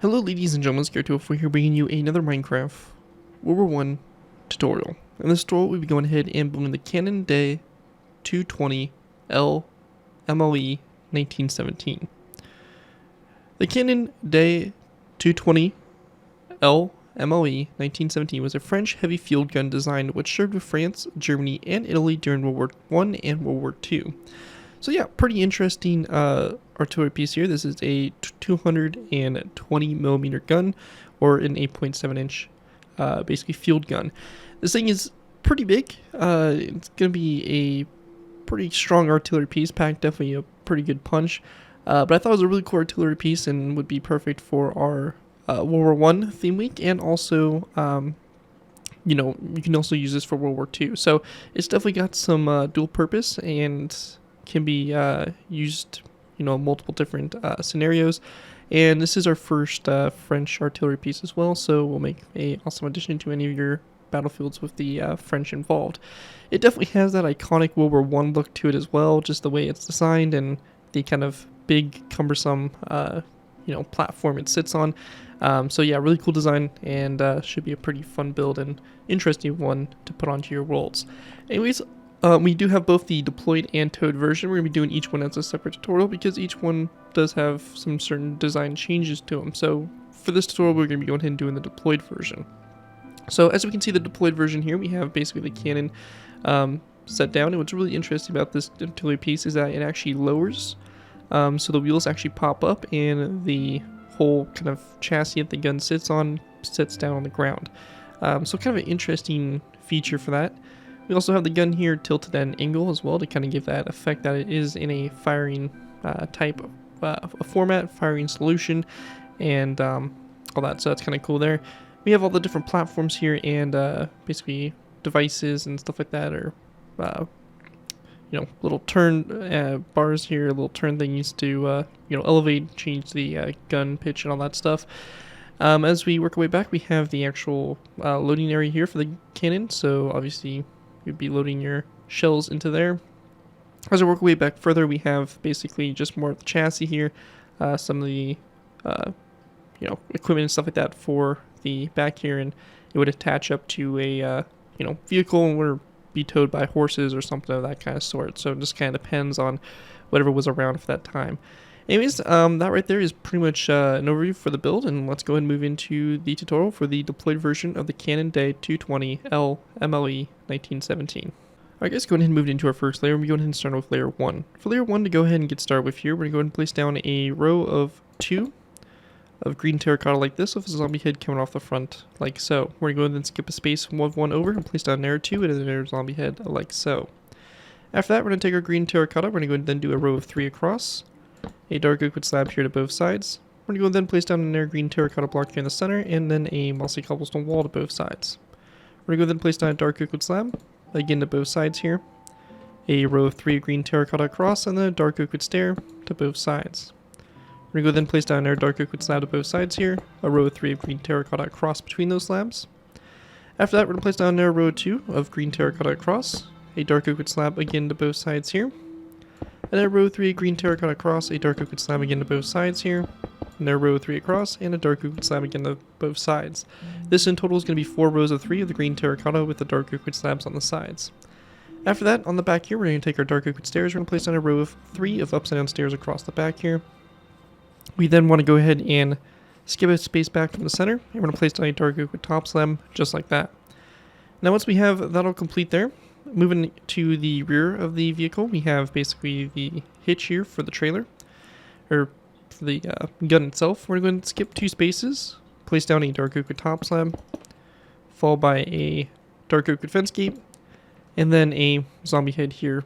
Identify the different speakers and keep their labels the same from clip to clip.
Speaker 1: Hello ladies and gentlemen, ZPro here bringing you another Minecraft WW1 tutorial. In this tutorial we'll be going ahead and building the Canon D220L MLE 1917. The Canon D220L MLE 1917 was a French heavy field gun design which served with France, Germany, and Italy during World War I and World War II. So yeah, pretty interesting artillery piece here. This is a 220mm gun, or an 8.7 inch basically field gun. This thing is pretty big. It's going to be a pretty strong artillery piece, packed definitely a pretty good punch. But I thought it was a really cool artillery piece and would be perfect for our World War I theme week, and also you know, you can also use this for World War II. So it's definitely got some dual purpose and can be used, you know, multiple different scenarios. And this is our first French artillery piece as well, so we'll make a awesome addition to any of your battlefields with the French involved. It definitely has that iconic World War I look to it as well, just the way it's designed and the kind of big, cumbersome, you know, platform it sits on. So yeah, really cool design, and should be a pretty fun build and interesting one to put onto your worlds. Anyways, we do have both the deployed and towed version. We're going to be doing each one as a separate tutorial because each one does have some certain design changes to them. So for this tutorial, we're going to be going ahead and doing the deployed version. So as we can see, the deployed version here, we have basically the cannon set down. And what's really interesting about this artillery piece is that it actually lowers. So the wheels actually pop up and the whole kind of chassis that the gun sits on sits down on the ground. So kind of an interesting feature for that. We also have the gun here tilted at an angle as well to kind of give that effect that it is in a firing type of format, firing solution, and all that. So that's kind of cool there. We have all the different platforms here and basically devices and stuff like that, or you know, little turn bars here, little turn things to you know, elevate, change the gun pitch and all that stuff. As we work our way back, we have the actual loading area here for the cannon. So obviously you'd be loading your shells into there. As we work our way back further, we have basically just more of the chassis here, some of the you know, equipment and stuff like that for the back here, and it would attach up to a you know, vehicle and would be towed by horses or something of that kind of sort. So it just kind of depends on whatever was around for that time. Anyways, that right there is pretty much an overview for the build, and let's go ahead and move into the tutorial for the deployed version of the Canon D220L MLE 1917. Alright guys, go ahead and move into our first layer. We're going to go ahead and start with layer 1. For layer 1 to go ahead and get started with here, we're going to go ahead and place down a row of 2 of green terracotta like this, with a zombie head coming off the front like so. We're going to go ahead and skip a space from one over and place down layer 2 and another zombie head like so. After that, we're going to take our green terracotta, we're going to go ahead and then do a row of 3 across. A dark oak wood slab here to both sides. We're going to go then place down another green terracotta block here in the center, and then a mossy cobblestone wall to both sides. We're going to go then place down a dark oak wood slab, again to both sides here. A row of 3 green terracotta across, and then a dark oak wood stair to both sides. We're going to go then place down another dark oak wood slab to both sides here. A row of 3 of green terracotta across between those slabs. After that, we're going to place down another row of 2 of green terracotta across. A dark oak wood slab again to both sides here. And a row 3 green terracotta across, a dark oak wood slab again to both sides here. And a row 3 across, and a dark oak wood slab again to both sides. This in total is going to be 4 rows of 3 of the green terracotta with the dark oak wood slabs on the sides. After that, on the back here, we're going to take our dark oak wood stairs. We're going to place down a row of 3 of upside down stairs across the back here. We then want to go ahead and skip a space back from the center, and we're going to place down a dark oak wood top slab, just like that. Now once we have that all complete there, moving to the rear of the vehicle, we have basically the hitch here for the trailer, or for the gun itself. We're going to skip 2 spaces, place down a dark oak wood top slab, followed by a dark oak wood fence gate, and then a zombie head here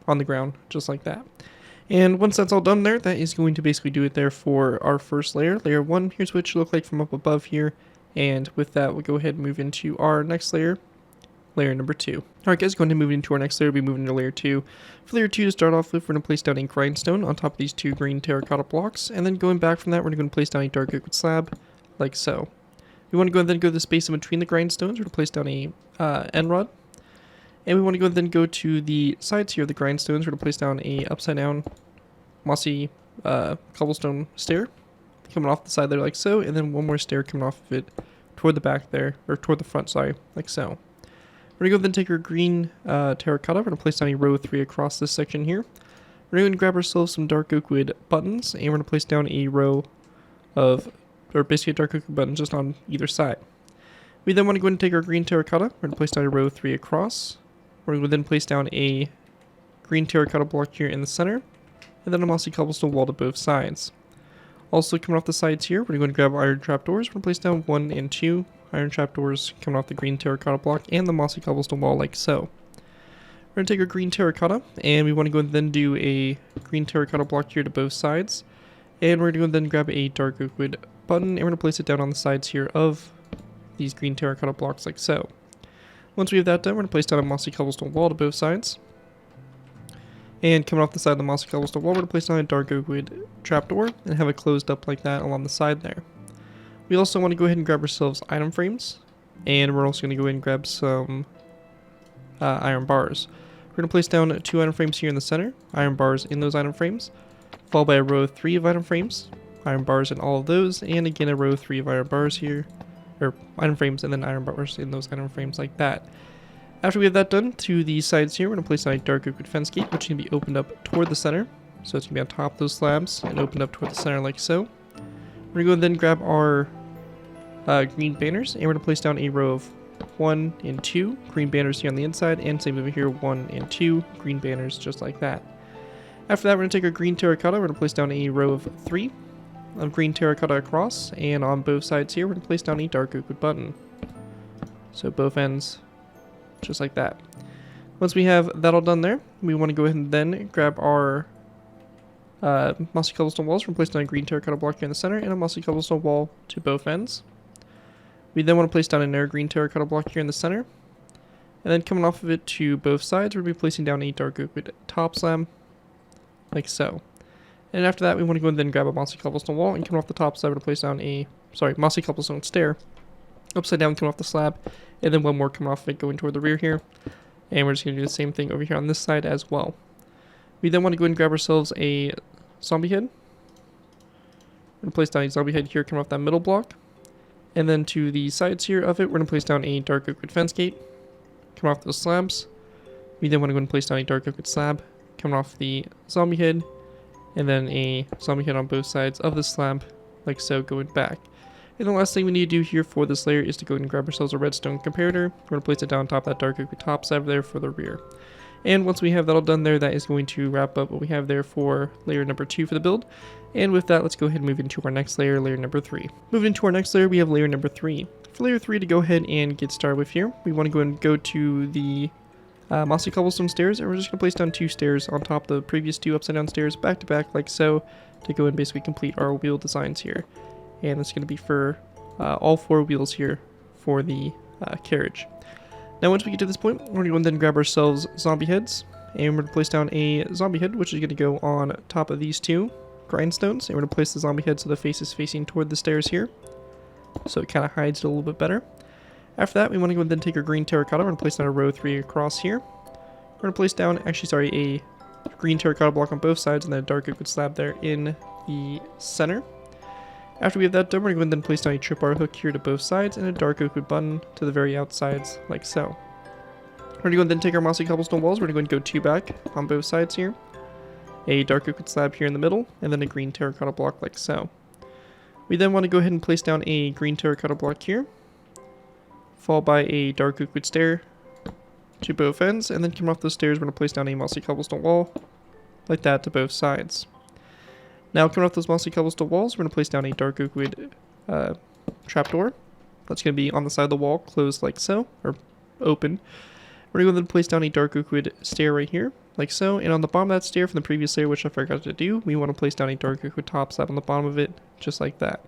Speaker 1: on the ground, just like that. And once that's all done there, that is going to basically do it there for our first layer. Layer 1, here's what it should look like from up above here, and with that, we'll go ahead and move into our next layer. Layer number 2. Alright guys, going to move into our next layer, we'll be moving into layer 2. For layer 2 to start off with, we're going to place down a grindstone on top of these 2 green terracotta blocks, and then going back from that, we're going to place down a dark oak wood slab, like so. We want to go and then go to the space in between the grindstones, we're going to place down a end rod. And we want to go and then go to the sides here of the grindstones, we're going to place down a upside down mossy cobblestone stair, coming off the side there like so, and then one more stair coming off of it toward the back there, or toward the front, sorry, like so. We're going to go then take our green terracotta. We're going to place down a row 3 across this section here. We're going to grab ourselves some dark oak wood buttons, and we're going to place down a row of, or basically a dark oak wood button just on either side. We then want to go ahead and take our green terracotta. We're going to place down a row 3 across. We're going to then place down a green terracotta block here in the center, and then a mossy cobblestone wall to both sides. Also coming off the sides here, we're going to grab iron trapdoors. We're going to place down 1 and 2 iron trapdoors coming off the green terracotta block and the mossy cobblestone wall like so. We're going to take our green terracotta, and we want to go and then do a green terracotta block here to both sides. And we're going to then grab a dark oak wood button, and we're going to place it down on the sides here of these green terracotta blocks like so. Once we have that done, we're going to place down a mossy cobblestone wall to both sides. And coming off the side of the mossy cobblestone wall, we're going to place down a dark oak wood trapdoor and have it closed up like that along the side there. We also want to go ahead and grab ourselves item frames, and we're also going to go ahead and grab some iron bars. We're going to place down 2 item frames here in the center, iron bars in those item frames, followed by a row of 3 of item frames, iron bars in all of those, and again a row of 3 of iron bars here, or item frames and then iron bars in those item frames like that. After we have that done, to the sides here, we're going to place down a dark oak wood fence gate, which can be opened up toward the center. So it's going to be on top of those slabs and opened up toward the center like so. We're going to go and then grab our green banners, and we're going to place down a row of 1 and 2 green banners here on the inside, and same over here, 1 and 2 green banners just like that. After that, we're going to take our green terracotta, we're going to place down a row of 3 of green terracotta across, and on both sides here, we're going to place down a dark oak wood button. So both ends, just like that. Once we have that all done there, we want to go ahead and then grab our mossy cobblestone walls. We're going to place down a green terracotta block here in the center and a mossy cobblestone wall to both ends. We then want to place down another green terracotta block here in the center. And then coming off of it to both sides, we're going to be placing down a dark oak wood top slab, like so. And after that, we want to go and then grab a mossy cobblestone wall, and coming off the top side, we're going to place down a, mossy cobblestone stair, upside down coming off the slab, and then one more coming off of it going toward the rear here. And we're just going to do the same thing over here on this side as well. We then want to go and grab ourselves a zombie head. We're going to place down a zombie head here coming off that middle block. And then to the sides here of it, we're going to place down a dark oak wood fence gate coming off those slabs. We then want to go and place down a dark oak wood slab coming off the zombie head, and then a zombie head on both sides of the slab, like so, going back. And the last thing we need to do here for this layer is to go ahead and grab ourselves a redstone comparator. We're going to place it down on top of that dark oak wood top side there for the rear. And once we have that all done there, that is going to wrap up what we have there for layer number 2 for the build. And with that, let's go ahead and move into our next layer, layer number 3. Moving into our next layer, we have layer number 3. For layer 3 to go ahead and get started with here, we want to go and go to the mossy cobblestone stairs, and we're just going to place down 2 stairs on top of the previous 2 upside down stairs back to back like so, to go and basically complete our wheel designs here. And it's going to be for all 4 wheels here for the carriage. Now once we get to this point, we're going to go and then grab ourselves zombie heads, and we're going to place down a zombie head, which is going to go on top of these 2 grindstones, and we're going to place the zombie head so the face is facing toward the stairs here, so it kind of hides it a little bit better. After that, we want to go and then take our green terracotta. We're going to place down a row 3 across here. We're going to place down, a green terracotta block on both sides, and then a dark oak wood slab there in the center. After we have that done, we're going to go and then place down a tripwire hook here to both sides, and a dark oak wood button to the very outsides, like so. We're going to go and then take our mossy cobblestone walls. We're going to go and go 2 back on both sides here. A dark oak wood slab here in the middle, and then a green terracotta block like so. We then want to go ahead and place down a green terracotta block here, followed by a dark oak wood stair to both ends, and then coming off those stairs, we're going to place down a mossy cobblestone wall, like that to both sides. Now coming off those mossy cobblestone walls, we're going to place down a dark oak wood trapdoor. That's going to be on the side of the wall, closed like so, or open. We're going to place down a dark oak wood stair right here, like so, and on the bottom of that stair from the previous layer, which I forgot to do, we want to place down a dark oak wood top slab on the bottom of it, just like that.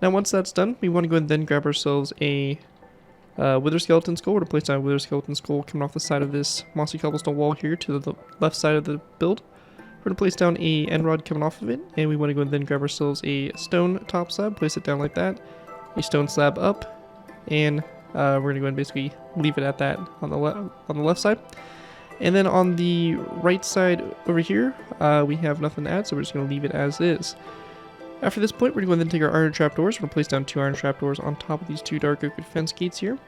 Speaker 1: Now once that's done, we want to go and then grab ourselves a wither skeleton skull. We're going to place down a wither skeleton skull coming off the side of this mossy cobblestone wall here to the left side of the build. We're going to place down a end rod coming off of it, and we want to go and then grab ourselves a stone top slab, place it down like that, a stone slab up, and we're going to go and basically leave it at that on the left side. And then on the right side over here, we have nothing to add, so we're just going to leave it as is. After this point, we're going to go ahead and take our iron trapdoors. We're going to place down 2 iron trapdoors on top of these 2 dark oak wood fence gates here.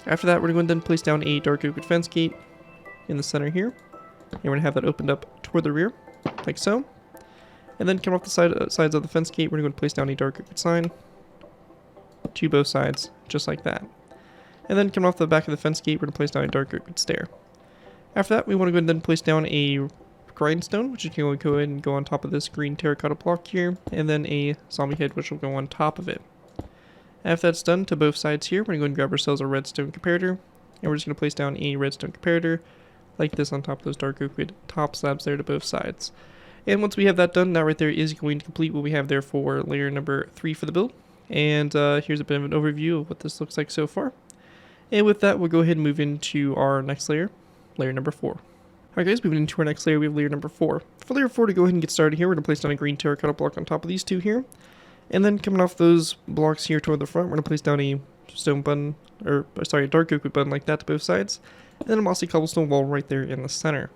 Speaker 1: After that, we're going to then place down a dark oak wood fence gate in the center here. And we're going to have that opened up toward the rear, like so. And then come off the sides of the fence gate, we're going to place down a dark oak wood sign to both sides, just like that. And then coming off the back of the fence gate, we're going to place down a dark oak wood stair. After that, we want to go ahead and then place down a grindstone, which is going to go ahead and go on top of this green terracotta block here, and then a zombie head, which will go on top of it. After that's done to both sides here, we're going to go and grab ourselves a redstone comparator, and we're just going to place down a redstone comparator like this on top of those dark oak wood top slabs there to both sides. And once we have that done, that right there is going to complete what we have there for layer number 3 for the build. And here's a bit of an overview of what this looks like so far. And with that, we'll go ahead and move into our next layer, layer number 4. Alright guys, moving into our next layer, we have layer number 4. For layer 4, to go ahead and get started here, we're going to place down a green terracotta block on top of these 2 here. And then coming off those blocks here toward the front, we're going to place down a stone button, or sorry, a dark oak wood button like that to both sides. And then a mossy cobblestone wall right there in the center.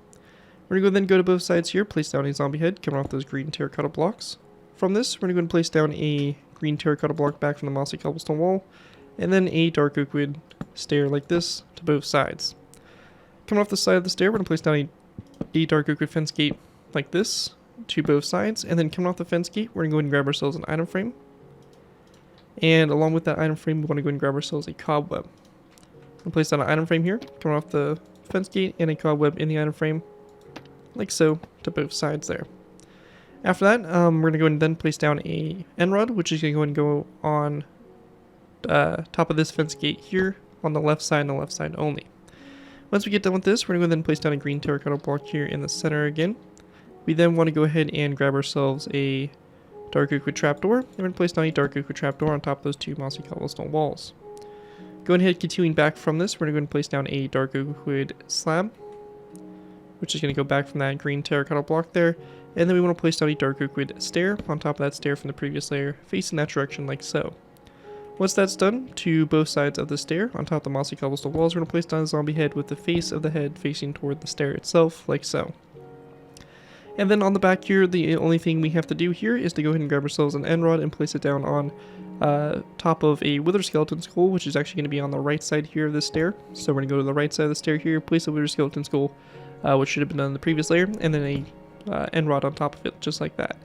Speaker 1: We're going to then go to both sides here, place down a zombie head coming off those green terracotta blocks. From this, we're going to go and place down a green terracotta block back from the mossy cobblestone wall. And then a dark oak wood stair like this to both sides. Coming off the side of the stair, we're going to place down a dark oak wood fence gate like this to both sides. And then coming off the fence gate, we're going to go ahead and grab ourselves an item frame. And along with that item frame, we want to go ahead and grab ourselves a cobweb. We'll place down an item frame here, coming off the fence gate, and a cobweb in the item frame, like so, to both sides there. After that, we're going to go ahead and then place down a end rod, which is going to go and go on top of this fence gate here on the left side and the left side only. Once we get done with this, we're going to then place down a green terracotta block here in the center again. We then want to go ahead and grab ourselves a dark oak wood trapdoor, and we're going to place down a dark oak wood trapdoor on top of those 2 mossy cobblestone walls. Going ahead, continuing back from this, we're going to go ahead and place down a dark oak wood slab, which is going to go back from that green terracotta block there. And then we want to place down a dark oak wood stair on top of that stair from the previous layer, facing that direction like so. Once that's done, to both sides of the stair, on top of the mossy cobblestone walls, we're going to place down a zombie head with the face of the head facing toward the stair itself, like so. And then on the back here, the only thing we have to do here is to go ahead and grab ourselves an end rod and place it down on top of a wither skeleton skull, which is actually going to be on the right side here of this stair. So we're going to go to the right side of the stair here, place a wither skeleton skull, which should have been done in the previous layer, and then a end rod on top of it, just like that.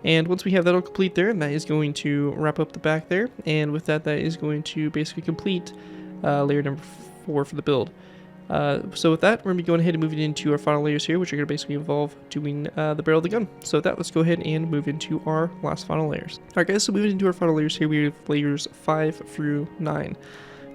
Speaker 1: And once we have that all complete there, that is going to wrap up the back there. And with that, that is going to basically complete layer number 4 for the build. So with that, we're going to be going ahead and moving into our final layers here, which are going to basically involve doing the barrel of the gun. So with that, let's go ahead and move into our last final layers. Alright guys, so moving into our final layers here, we have layers 5 through 9.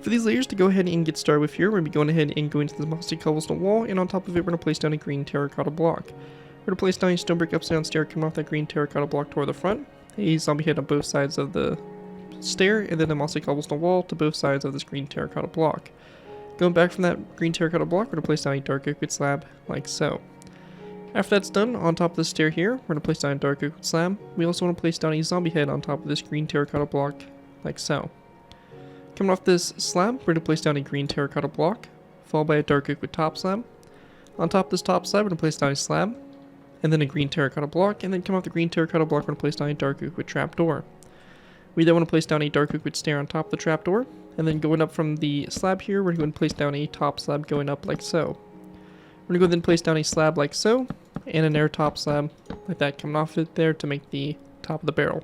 Speaker 1: For these layers to go ahead and get started with here, we're going to be going ahead and going to the mossy cobblestone wall, and on top of it, we're going to place down a green terracotta block. We're going to place down a stone brick upside down stair coming off that green terracotta block toward the front, a zombie head on both sides of the stair, and then a mossy cobblestone wall to both sides of this green terracotta block. Going back from that green terracotta block, we're going to place down a dark oak wood slab, like so. After that's done, on top of the stair here, we're going to place down a dark oak wood slab. We also want to place down a zombie head on top of this green terracotta block, like so. Coming off this slab, we're going to place down a green terracotta block, followed by a dark oak wood top slab. On top of this top slab, we're going to place down a slab, and then a green terracotta block, and then come off the green terracotta block, we're going to place down a dark oak wood trapdoor. We then want to place down a dark oak wood stair on top of the trapdoor, and then going up from the slab here, we're going to place down a top slab going up like so. We're going to go then place down a slab like so, and an air top slab like that coming off it there to make the top of the barrel.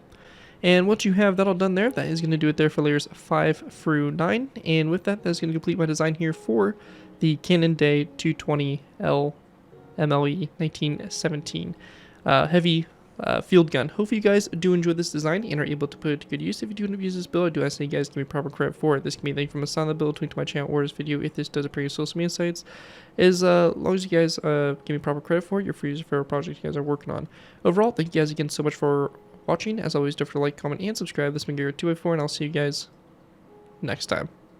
Speaker 1: And once you have that all done there, that is going to do it there for layers 5 through 9, and with that, that's going to complete my design here for the Canon Day 220L MLE 1917 heavy field gun. Hopefully you guys do enjoy this design and are able to put it to good use. If you do end up using this build, I do ask that you guys give me proper credit for it. This can be anything from a sign of the build, link to my channel, or this video if this does appear on social media sites. As long as you guys give me proper credit for it, you're free to use it for a project you guys are working on. Overall, thank you guys again so much for watching. As always, don't forget to like, comment, and subscribe. This has been Garrett 284, and I'll see you guys next time.